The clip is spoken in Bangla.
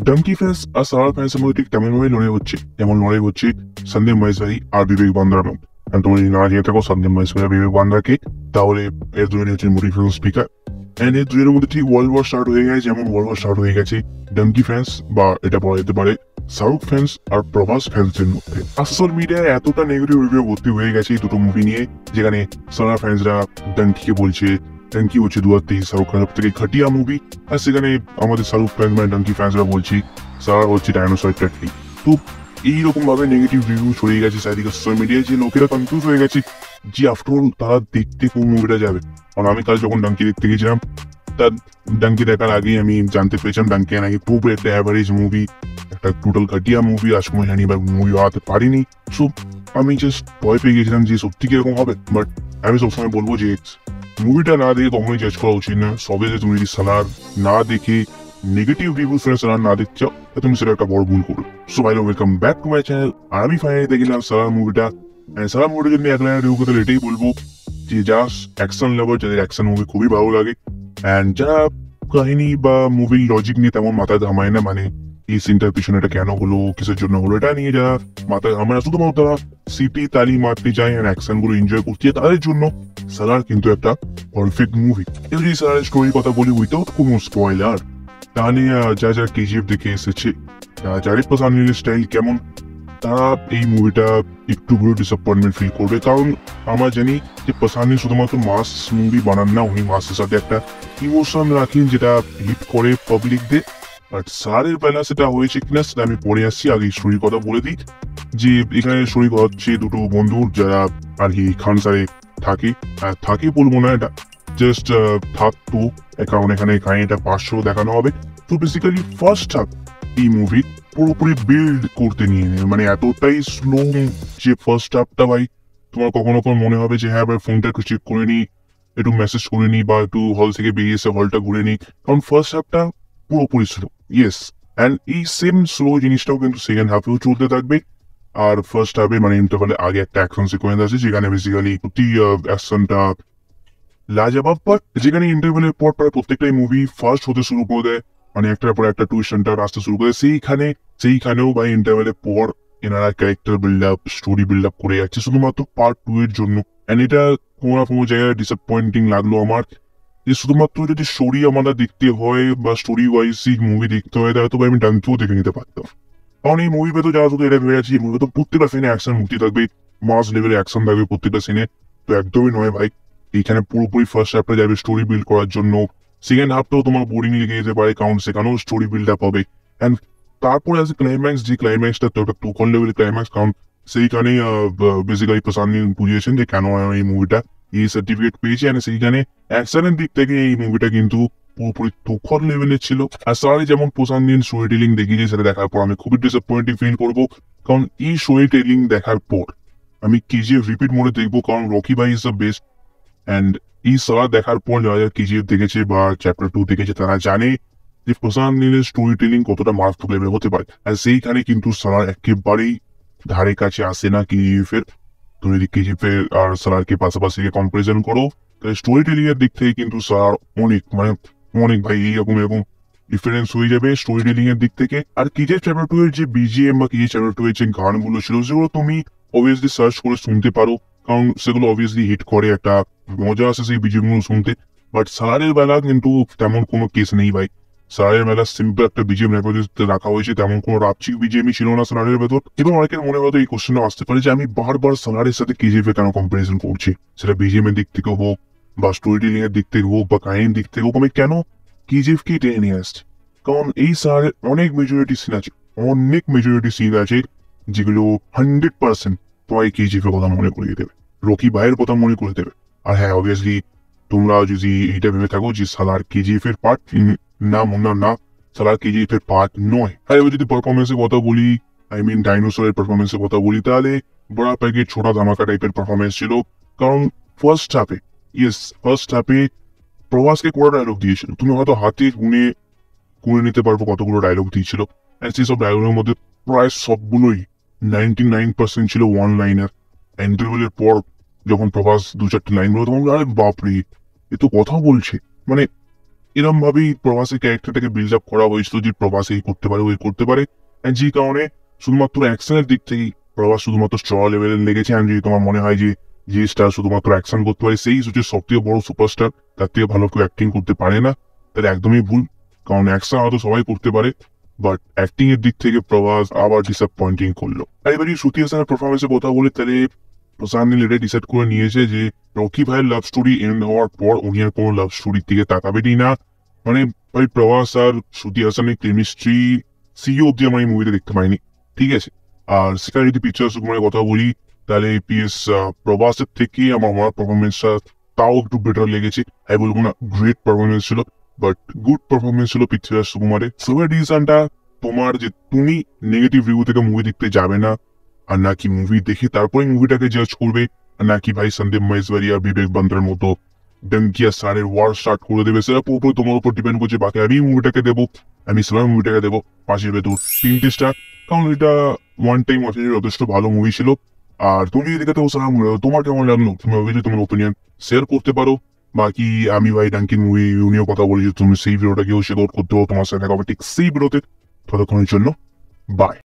ডঙ্কি ফ্যান্স আর সালার ফ্যান্সের মধ্যে ঠিক তেমনভাবে লড়াই হচ্ছে যেমন লড়াই হচ্ছে সন্দীপ মাহেশ্বরী আর বিবেক বান্দ্রার মধ্যে। আর তুমি যদি না জেনে থাকো সন্দীপ মাহেশ্বরী আর বিবেক বান্দ্রাকে, তাহলে এর দুজনে হচ্ছে মোটিভেশনাল স্পিকার। এন্ড এর দুজনের মধ্যে ঠিক ওয়ার্ল্ড ওয়ার স্টার্ট হয়ে গেছে, যেমন ওয়ার্ল্ড ওয়ার স্টার্ট হয়ে গেছে ডঙ্কি ফ্যান্স বা এটা বলা যেতে পারে শাহরুখ ফ্যান্স আর প্রভাস ফ্যান্সের মধ্যে। আর সোশ্যাল মিডিয়ায় এতটা নেগেটিভ রিভিউ ভর্তি হয়ে গেছে এই দুটো মুভি নিয়ে, যেখানে সালার ফ্যান্সরা ডঙ্কিকে বলছে ডঙ্কি হচ্ছে 2023 শাহরুখ খানের সব থেকে ঘটিয়া মুভি, আর সেখানে আমাদের শাহরুখ ফ্যান্স মানে ডঙ্কি ফ্যান্সরা বলছি সালার হচ্ছে ডাইনোসর ট্যাটলি। তো এইরকম ভাবে নেগেটিভ রিভিউ ছড়িয়ে গেছে চারিদিকে সোশ্যাল মিডিয়ায়, যে লোকেরা কনফিউজ হয়ে গেছে যে আফটার তারা দেখতে কোন মুভিটা যাবে। কারণ আমি কাল যখন ডাঙ্কি দেখতে গেছিলাম, তার ডাঙ্কি দেখার আগেই আমি জানতে পেরেছিলাম ডাঙ্কি নাকি খুব একটা অ্যাভারেজ মুভি, একটা টোটাল ঘটিয়া মুভি, রাজকুমার জানি বা মুভি বানাতে পারিনি। সো আমি জাস্ট ভয় পেয়ে গেছিলাম যে সত্যি কিরকম হবে। বাট আমি সবসময় বলবো যে মুভিটা না দেখে কখনোই জাজ করা উচিত না। সবে যে তুমি যদি সালার না দেখে নেগেটিভ রিভিউ শুনে সালার না দেখছো, তুমি সেটা একটা বড় ভুল করো। সো ভাই welcome back to my channel. আর আমি ফাইনালি দেখলাম সালার মুভিটা। সালার মুভিটা যদি এক লাইনে রিভিউ করতে এটাই বলবো যে জাস্ট অ্যাকশন লাভার, যাদের অ্যাকশন মুভি খুবই ভালো লাগে অ্যান্ড যারা কাহিনী বা মুভির লজিক নিয়ে তেমন মাথায় ঘামায় না, মানে এই সিনটার পিছনে এটা কেন হলো, কিসের জন্য হলো, এটা নিয়ে যারা মাথায় ঘামায় না, শুধুমাত্র তারা সিটি তালি মারতে চায় আর অ্যাকশন গুলো এনজয় করতে চায়, তাদের জন্য সালার কিন্তু একটা পারফেক্ট মুভি। এবার যদি সালারের স্টোরির কথা বলি উইথাউট কোনো স্পয়লার, তাহলে যারা কেজিএফ দেখে এসেছে, জারিফ পাসানির স্টাইল কেমন, তারা এই মুভিটা একটু হলেও ডিসঅ্যাপয়েন্টমেন্ট ফিল করবে। কারণ আমরা জানি যে পাসানি শুধুমাত্র মাস মুভি বানান না, উনি মাসের সাথে একটা ইমোশন রাখেন যেটা হিট করে পাবলিকদের। বাট সারের বেলা সেটা হয়েছে কিনা সেটা আমি পরে আসছি, আগে স্টোরির কথা বলে দিই। যে এখানে স্টোরি হচ্ছে দুটো বন্ধুর যারা আর কি খান সারে থাকে বলবো না, এটা জাস্ট থাকতো, কারণ এখানে কাহিনীটা 500 দেখানো হবে। তো বেসিক্যালি ফার্স্ট হাফ এই মুভি পুরোপুরি বিল্ড করতে নিয়ে নেয়, মানে এতটাই স্লো যে ফার্স্ট হাফটা ভাই তোমার কখনো কখনো মনে হবে যে হ্যাঁ ভাই ফোনটা একটু চেক করে নি, একটু মেসেজ করে নি, বা একটু হল থেকে বেরিয়ে এসে হলটা ঘুরে নি, কারণ ফার্স্ট হাফটা পুরোপুরি স্লো। ইয়েস, অ্যান্ড এই সেম স্লো জিনিসটাও কিন্তু সেকেন্ড হাফেও চলতে থাকবে। আর ফার্স্ট হাফে মানে ইন্টারভালে আগে একটা অ্যাকশন সিকোয়েন্স আছে যেখানে বেসিক্যালি প্রতি অ্যাকশনটা লাজবাব, বাট যেখানে ইন্টারভেলের পর প্রায় প্রত্যেকটাই মুভি ফার্স্ট হতে শুরু করে দেয়, মানে একটার পর একটা টুইস্ট আসতে শুরু করে। সেইখানেও বা ইন্টারভেলের পর এনারা character build up, story build up করে যাচ্ছে শুধুমাত্র পার্ট 2 এর জন্য। এন্ড এটা কোনো না কোনো জায়গায় ডিসঅ্যাপয়েন্টিং লাগলো আমার, যে শুধুমাত্র যদি স্টোরি আমাদের দেখতে হয় বা স্টোরি ওয়াইজ মুভি দেখতে হয়, তাহলে তো আমি ডাঙ্কিও দেখে নিতে পারতাম। কারণ এই মুভি পেতো যারা শুধু এটা ভেবে আছে, এই মুভি তো প্রত্যেকটা সিনে অ্যাকশন মুক্তি থাকবে, মাস লেভেলে অ্যাকশন থাকবে প্রত্যেকটা সিনে। তো একদমই নয় ভাই, এইখানে পুরোপুরি ফার্স্ট হাফটা যাবে স্টোরি বিল্ড করার জন্য, সেকেন্ড হাফটাও তোমার বোরিং লেগে যেতে পারে কারণ সেখানেও স্টোরি বিল্ড আপ হবে। অ্যান্ড তারপরে আছে ক্লাইম্যাক্স, যে ক্লাইম্যাক্সটা তো একটা তুখর লেভেলের ক্লাইম্যাক্স, কারণ সেইখানেই বেসিক্যালি প্রশান্ত নীল বুঝিয়েছেন যে কেন এই মুভিটা এই সার্টিফিকেট পেয়েছে। অ্যান্ড সেইখানে অ্যাকশনের দিক থেকে এই মুভিটা কিন্তু পুরোপুরি তুখর লেভেলের ছিল। আর সারি যেমন প্রশান্ত নীল স্টোরি টেলিং দেখিয়েছে, সেটা দেখার পর আমি খুবই ডিসঅ্যাপয়েন্টিং ফিল করবো, কারণ এই স্টোরি টেলিং দেখার পর আমি কেজিএফ রিপিট মোডে দেখবো, কারণ রকি ভাই ইজ দ্য বেস্ট। অ্যান্ড এই সালা দেখার পর যারা কেজিএফ দেখেছে বা চ্যাপ্টার 2 দেখেছে তারা জানে যে প্রশান্ত নীলের স্টোরি টেলিং কতটা মারাত্মক লেভেল হতে পারে। আর সেইখানে কিন্তু সালার একেবারেই ধারে কাছে আসে না কেজিএফ এর। তুমি যদি কেজিএফ এর আর সালারকে পাশাপাশি কম্পারিজন করো, তাহলে স্টোরি টেলিং এর দিক থেকে কিন্তু সালার অনেক মানে অনেক ভাই এরকম এরকম ডিফারেন্স হয়ে যাবে স্টোরি টেলিং এর দিক থেকে। আর কেজিএফ চ্যাপ্টার 2 এর যে বিজিএম বা কেজিএফ চ্যাপ্টার 2 এর যে গানগুলো ছিল, সেগুলো তুমি অবভিয়াসলি সার্চ করে শুনতে পারো, কারণ সেগুলো অবভিয়াসলি হিট করে, একটা মজা আসে সেই বিজিএম গুলো শুনতে। বাট সালারের বেলা কিন্তু তেমন কোনো কেস নেই ভাই। সালারের বেলা সিম্পল একটা বিজিএম রাখা হয়েছে, তেমন কোনো রাপচিক বিজিএমই ছিল না সালারের ভেতর। এবং অনেকের মনে হয়তো এই কোশ্চেনটা আসতে পারে যে আমি বারবার সালারের সাথে কেজিএফ এ কেন কম্পারিজন করছি, সেটা বিজিএম এর দিক থেকে হোক বা স্টোরি টেলিং এর দিক থেকে হোক বা কাহিনীর দিক থেকে হোক, আমি কেন কেজিএফ কে টেনে নিয়ে আসছি। কারণ এই সালারের অনেক মেজরিটি সিন আছে, অনেক মেজরিটি সিন আছে যেগুলো 100% তোমার কেজিএফ এর কথা মনে করিয়ে দেবে, রকি ভাইয়ের কথা মনে করে দেবে। আর হ্যাঁ অবভিয়াসলি তোমরা যদি এইটা ভেবে থাকো যে সালার কেজিএফ এর পার্ট, না মুন্না না, সালার কেজিএফ এর পার্ট নয়। আর এবার যদি পারফরমেন্সের কথা বলি, আই মিন ডাইনোসরের পারফরমেন্সের কথা বলি, তাহলে বড়া প্যাকেট ছোটা ধামাকা টাইপের পারফরমেন্স ছিল। কারণ ফার্স্ট হাফে প্রভাসকে কটা ডায়লগ দিয়েছিল, তুমি হয়তো হাতে গুনে গুনে নিতে পারবো কতগুলো ডায়লগ দিয়েছিল। সেই সব ডায়লগের মধ্যে প্রায় সবগুলোই 99% ছিল ওয়ান লাইনার। ইন্টারভেলের পর যখন প্রভাস 2-4টি লাইন বলো, তখন আরে বাপরে, এ তো কথা বলছে, মানে এরকম ভাবেই প্রভাসের ক্যারেক্টারটাকে বিল্ড আপ করা হয়েছিল যে প্রভাস এই করতে পারে ওই করতে পারে, and যে কারণে শুধুমাত্র অ্যাকশনের দিক থেকেই প্রভাস শুধুমাত্র স্ট্র লেভেলের লেগেছে। and যদি তোমার মনে হয় যে যে স্টার শুধুমাত্র অ্যাকশন করতে পারে সেই হচ্ছে সব থেকে বড় সুপারস্টার, তার থেকে ভালো কেউ অ্যাক্টিং করতে পারে না, তাহলে একদমই ভুল। কারণ অ্যাকশন হয়তো সবাই করতে পারে, বাট অ্যাক্টিং এর দিক থেকে প্রভাস আবার ডিসঅ্যাপয়েন্টিং করলো। আর এবার শ্রুতি হাসানের পারফরমেন্সের কথা বলি, তাহলে প্রশান্ত নীল এটা ডিসাইড করে নিয়েছে যে রকি ভাইয়ের লাভ স্টোরি এন্ড হওয়ার পর উনি আর কোনো লাভ স্টোরির দিকে তাকাবেনই না। মানে ভাই প্রভাস আর শ্রুতি হাসানের কেমিস্ট্রি সিও অব্দি আমার এই মুভিতে দেখতে পাইনি, ঠিক আছে। আর সেখানে যদি পিকচার সুকুমারের কথা বলি, তাহলে পিএস প্রভাসের থেকে আমার পারফরমেন্সটা তাও একটু বেটার লেগেছে। আমি বলবো না গ্রেট পারফরমেন্স ছিল, বাট গুড পারফরমেন্স ছিল পৃথ্বীরাজ সুকুমারের। সবার ডিসিশনটা তোমার যে তুমি নেগেটিভ রিভিউ থেকে মুভি দেখতে যাবে না, আর নাকি মুভি দেখে তারপরে মুভিটাকে জাজ করবে, আর নাকি ভাই সন্দীপ মহেশ্বরী আর বিবেক বান্দ্রার মতো ডঙ্কিয়া সারের ওয়ার স্টার্ট করে দেবে, সেটা পুরোপুরি তোমার উপর ডিপেন্ড করছে। বাকি আমি মুভিটাকে দেবো, আমি সিনেমা মুভিটাকে দেবো 5-এর ভেতর 3টে স্টার, কারণ এটা ওয়ান টাইম ওয়াচিং যথেষ্ট ভালো মুভি ছিল। আর তুমি যদি দেখে থাকো সালাম, তোমার কেমন লাগলো তুমি অবশ্যই তোমার ওপিনিয়ন শেয়ার করতে পারো। বাকি আমি ভাই ডাঙ্কিন মুভি নিয়েও কথা বলি, যে তুমি সেই ভিডিওটাকেও শেয়ার করতে পারো তোমার সাথে দেখা হবে ঠিক সেই ভিডিওতে। ততক্ষণের জন্য বাই।